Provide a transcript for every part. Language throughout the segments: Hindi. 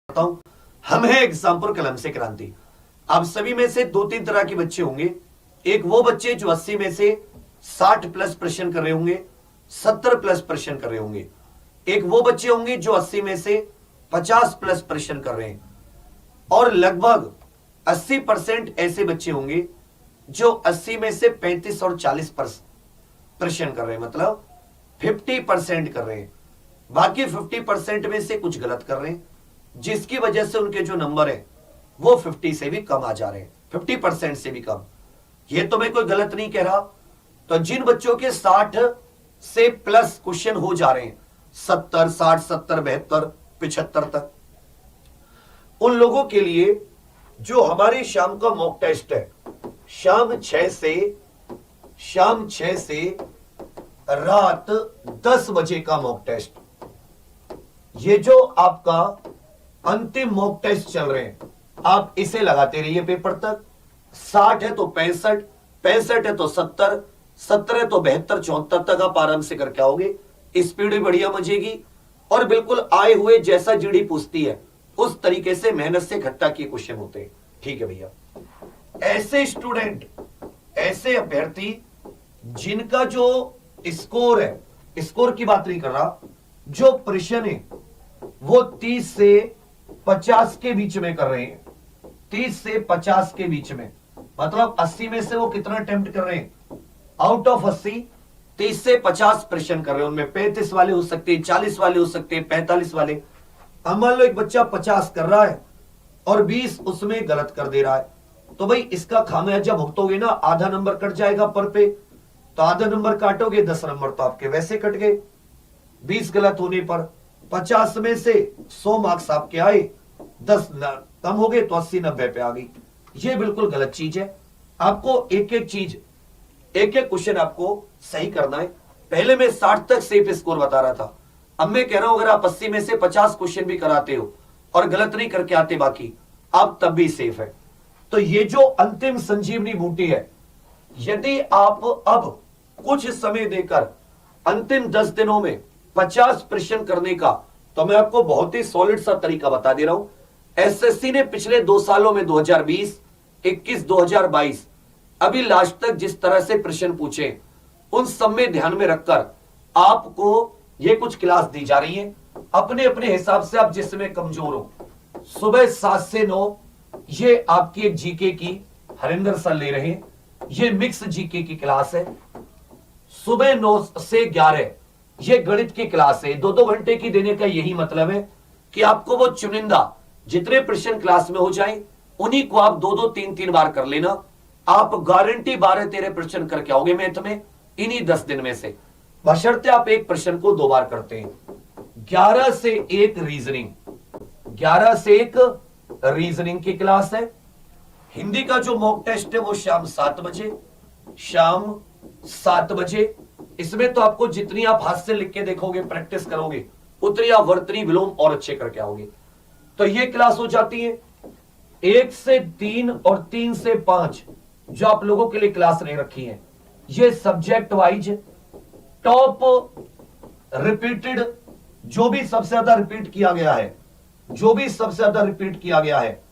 हूं। हम हैं एग्जाम्पल कलम से क्रांति। आप सभी में से दो तीन तरह के बच्चे होंगे। एक वो बच्चे जो 80 में से 60 प्लस प्रश्न कर रहे होंगे, 70 प्लस प्रश्न कर रहे होंगे। एक वो बच्चे होंगे जो 80 में से 50 प्लस प्रश्न कर रहे हैं, और लगभग 80% ऐसे बच्चे होंगे जो 80 में से 35 और 40 प्रश्न कर रहे हैं, मतलब 50% कर रहे हैं। बाकी 50% में से कुछ गलत कर रहे हैं, जिसकी वजह से उनके जो नंबर है वो 50 से भी कम आ जा रहे हैं, 50% से भी कम। ये तो मैं कोई गलत नहीं कह रहा। तो जिन बच्चों के 60 से प्लस क्वेश्चन हो जा रहे हैं, 70, 60, 70, 72, 75 तक, उन लोगों के लिए जो हमारे शाम का मॉक टेस्ट है, शाम 6 से रात 10 बजे का मॉक टेस्ट, ये जो आपका अंतिम मॉक टेस्ट चल रहे हैं, आप इसे लगाते रहिए पेपर तक। 60 है तो 65, 65 है तो 70, 70 है तो 72, 74 तक आप आराम से करके आओगे। स्पीड भी बढ़िया बचेगी, और बिल्कुल आए हुए जैसा जीडी पूछती है उस तरीके से मेहनत से इकट्ठा किए क्वेश्चन होते हैं। ठीक है भैया। ऐसे स्टूडेंट, ऐसे अभ्यर्थी जिनका जो स्कोर है, स्कोर की बात नहीं कर रहा, जो प्रश्न है वो 30 से 50 के बीच में कर रहे हैं, 30 से 50 के बीच में, मतलब 80 में से वो कितना अटेम्प्ट कर रहे हैं, आउट ऑफ 80 30 से 50 प्रश्न कर रहे हैं। उनमें 35 वाले हो सकते हैं, 40 वाले हो सकते हैं, 45 वाले। अब मान लो एक बच्चा 50 कर रहा है और 20 उसमें गलत कर दे रहा है, तो भाई इसका खामियाजा भुगतोगे ना, आधा नंबर कट जाएगा पर पे। तो आधा नंबर काटोगे, 10 नंबर तो आपके वैसे कट गए 20 गलत होने पर। 50 में से 100 मार्क्स आपके आए, 10 कम हो गए तो 80-90 पे आ गई। ये बिल्कुल गलत चीज है। आपको एक एक चीज, एक एक क्वेश्चन आपको सही करना है। पहले मैं 60 तक सेफ स्कोर बता रहा था, अब मैं कह रहा हूं अगर आप 80 में से 50 क्वेश्चन भी कराते हो और गलत नहीं करके आते बाकी, आप तब भी सेफ है। तो ये जो अंतिम संजीवनी बूटी है, यदि आप अब कुछ समय देकर अंतिम 10 दिनों में 50 प्रश्न करने का, तो मैं आपको बहुत ही सॉलिड सा तरीका बता दे रहा हूं। एसएससी ने पिछले 2 सालों में 2020, 21, 2022 अभी लास्ट तक जिस तरह से प्रश्न पूछे, उन सब में ध्यान में रखकर आपको ये कुछ क्लास दी जा रही है। अपने अपने हिसाब से आप जिसमें कमजोर हो, सुबह 7 से 9 ये आपकी एक जीके की हरिंदर सर ले रहे हैं, ये मिक्स जीके की क्लास है। सुबह 9 से 11 ये गणित की क्लास है। 2-2 घंटे की देने का यही मतलब है कि आपको वो चुनिंदा जितने प्रश्न क्लास में हो जाए, उन्हीं को आप 2-2, 3-3 बार कर लेना। आप गारंटी 12-13 प्रश्न करके आओगे मैथ में इन्हीं 10 दिन में से, बशर्ते आप एक प्रश्न को 2 बार करते हैं। 11 से 1 रीजनिंग, 11 से 1 रीजनिंग की क्लास है। हिंदी का जो मॉक टेस्ट है वो शाम 7 बजे, शाम 7 बजे। इसमें तो आपको जितनी आप हाथ से लिख के देखोगे, प्रैक्टिस करोगे, उतनी आप वर्तनी विलोम और अच्छे करके आओगे। तो ये क्लास हो जाती है 1 से 3 और 3 से 5 जो आप लोगों के लिए क्लास नहीं रखी है। ये सब्जेक्ट वाइज टॉप रिपीटेड, जो भी सबसे ज्यादा रिपीट किया गया है, जो भी सबसे ज्यादा रिपीट किया गया है।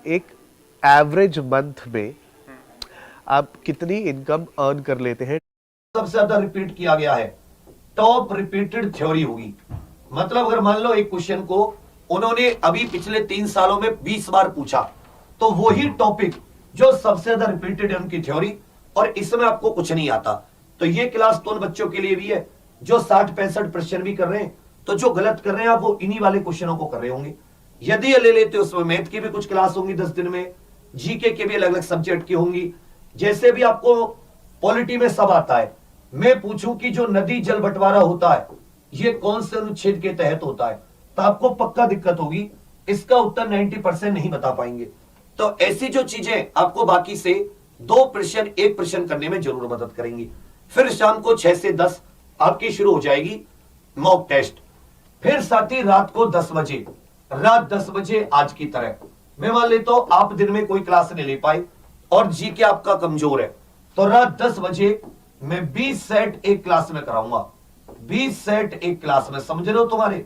एक एवरेज मंथ में आप कितनी इनकम अर्न कर लेते हैं? सबसे ज्यादा रिपीट किया गया है, टॉप रिपीटेड थ्योरी होगी। मतलब अगर मान लो एक क्वेश्चन को उन्होंने अभी पिछले 3 सालों में 20 बार पूछा, तो वही टॉपिक जो सबसे ज्यादा रिपीटेड है उनकी थ्योरी, और इसमें आपको कुछ नहीं आता। तो ये क्लास तो उन बच्चों के लिए भी है जो 60-65 प्रश्न भी कर रहे हैं, तो जो गलत कर रहे हैं आप वो इन्हीं वाले क्वेश्चनों को कर रहे होंगे। यदि ये ले लेते उसमें मैथ की भी कुछ क्लास होंगी 10 दिन में, जीके के भी अलग अलग सब्जेक्ट की होंगी। जैसे भी आपको पॉलिटी में सब आता है, मैं पूछूं कि जो नदी जल बंटवारा होता है ये कौन से अनुच्छेद के तहत होता है, तो आपको पक्का दिक्कत होगी, इसका उत्तर 90% नहीं बता पाएंगे। तो ऐसी जो चीजें आपको बाकी से 2 प्रश्न 1 प्रश्न करने में जरूर मदद करेंगी। फिर शाम को 6 से 10 आपकी शुरू हो जाएगी मॉक टेस्ट। फिर साथ ही रात को 10 बजे, रात 10 बजे आज की तरह, मैं मान लेता हूं आप दिन में कोई क्लास नहीं ले पाए और जीके आपका कमजोर है, तो रात 10 बजे मैं 20 सेट एक क्लास में कराऊंगा। 20 सेट एक क्लास में, समझ रहे हो? तुम्हारे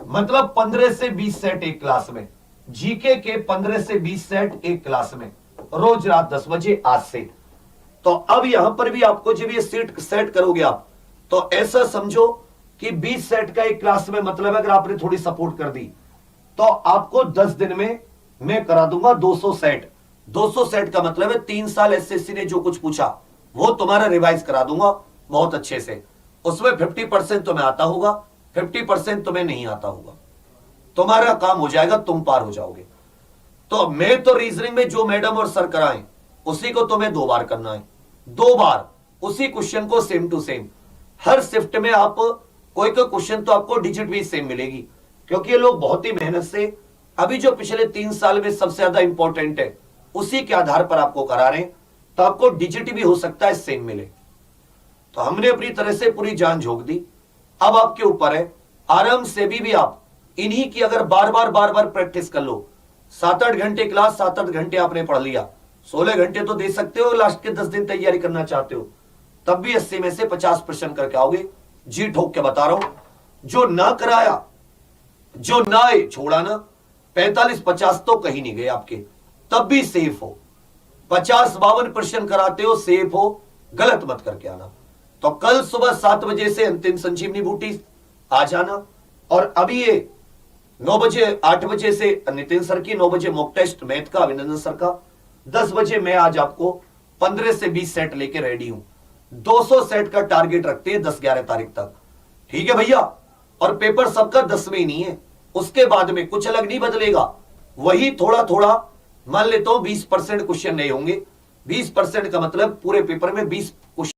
मतलब 15 से 20 सेट एक क्लास में, जीके के 15 से 20 सेट एक क्लास में, रोज रात 10 बजे आज से। तो अब यहां पर भी आपको जब ये सीट सेट करोगे आप, तो ऐसा समझो कि 20 सेट का एक क्लास में, मतलब अगर आपने थोड़ी सपोर्ट कर दी तो आपको 10 दिन में मैं करा दूंगा 200 सेट। 200 सेट का मतलब है 3 साल एसएससी ने जो कुछ पूछा वो तुम्हारा रिवाइज करा दूंगा बहुत अच्छे से। उसमें 50% तुम्हें आता होगा, 50% तुम्हें नहीं आता होगा, तुम्हारा काम हो जाएगा, तुम पार हो जाओगे। तो मैं तो रीजनिंग में जो मैडम और सर कराएं उसी को तुम्हें 2 बार करना है, 2 बार उसी क्वेश्चन को सेम टू सेम। हर शिफ्ट में आप कोई क्वेश्चन तो आपको डिजिट भी सेम मिलेगी, क्योंकि ये लोग बहुत ही मेहनत से अभी जो पिछले 3 साल में सबसे ज्यादा इंपॉर्टेंट है उसी के आधार पर आपको करा रहे हैं, तो आपको डिजिट भी हो सकता है सेम मिले। तो हमने अपनी तरह से पूरी जान झोंक दी। अब आपके ऊपर है, आराम से भी आप इन्हीं की अगर बार बार प्रैक्टिस कर लो, 7-8 घंटे क्लास, 7-8 घंटे आपने पढ़ लिया, 16 घंटे तो दे सकते हो। लास्ट के 10 दिन तैयारी करना चाहते हो तब भी 80 में से 50% करके आओगे। जी ठोक के बता रहा हूं, जो ना कराया, जो ना आए छोड़ा ना, 45-50 तो कहीं नहीं गए आपके, तब भी सेफ हो। 50-52% कराते हो, सेफ हो, गलत मत करके आना। तो कल सुबह 7 बजे से अंतिम संजीवनी बूटी आ जाना। और अभी ये 9 बजे 8 बजे से नितिन सर की, 9 बजे मॉक टेस्ट मैथ का अभिनंदन सर का, 10 बजे मैं आज आपको 15 से 20 सेट लेके रेडी हूं। 200 सेट का टारगेट रखते हैं 10-11 तारीख तक, ठीक है भैया। और पेपर सबका 10 में ही नहीं है, उसके बाद में कुछ अलग नहीं बदलेगा, वही थोड़ा थोड़ा मान लेता हूं 20% क्वेश्चन नहीं होंगे। 20% का मतलब पूरे पेपर में 20 क्वेश्चन